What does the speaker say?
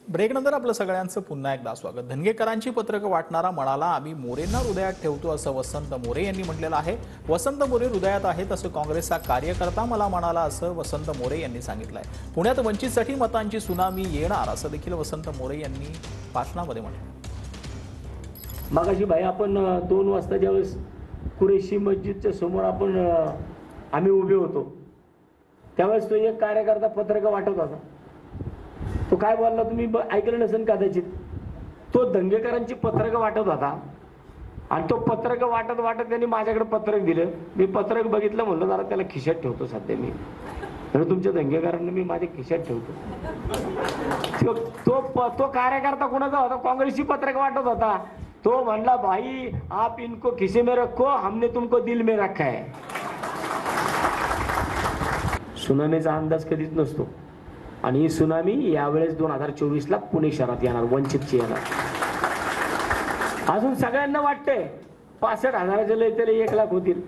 ब्रेकनंतर आपलं सगळ्यांचं पुन्हा एकदा स्वागत। धनगेकरांची पत्रकं वाटणारा म्हणाला, आम्ही मोरेंना हृदयात ठेवतो असं वसंत मोरे यांनी म्हटलेलं आहे। वसंत मोरे हृदयात आहेत असं काँग्रेसचा कार्यकर्ता मला म्हणाला असं वसंत मोरे यांनी सांगितलंय। पुण्यात वंचितसाठी मतांची सुनामी येणार असं देखील वसंत मोरे यांनी भाषणामध्ये म्हटलं। मगाशी भाई आपण 2 वाजता ज्यावेळेस कुरेशी मस्जिदच्या समोर आम्ही उभे होतो त्यावेळेस तो एक कार्यकर्ता पत्रक वाटत होता। तो काय बोलला तुम्ही ऐकलं नसेल कदाचित। तो दंगेकरांची पत्रक वाटत होता आणि तो पत्रक वाटत त्यांनी माझ्याकडे पत्रक दिलं। मी पत्रक बघितलं, म्हणलं जरा त्याला खिशात ठेवतो सध्या मी, तर तुमच्या दंगेकरांना मी माझ्या खिशात ठेवतो। तो कार्यकर्ता कोणाचा होता? काँग्रेसची पत्रक वाटत होता। तो म्हणला भाई आप इनको खिसे में रखो, हमने तुमको दिल में रखा है। सुनामीचा अंदाज कधीच नसतो आणि ही सुनामी यावेळेस 2024 ला पुणे शहरात येणार, वंचितची येणार। अजून सगळ्यांना वाटतंय 65,000चे लय त्याला 1 लाख होतील।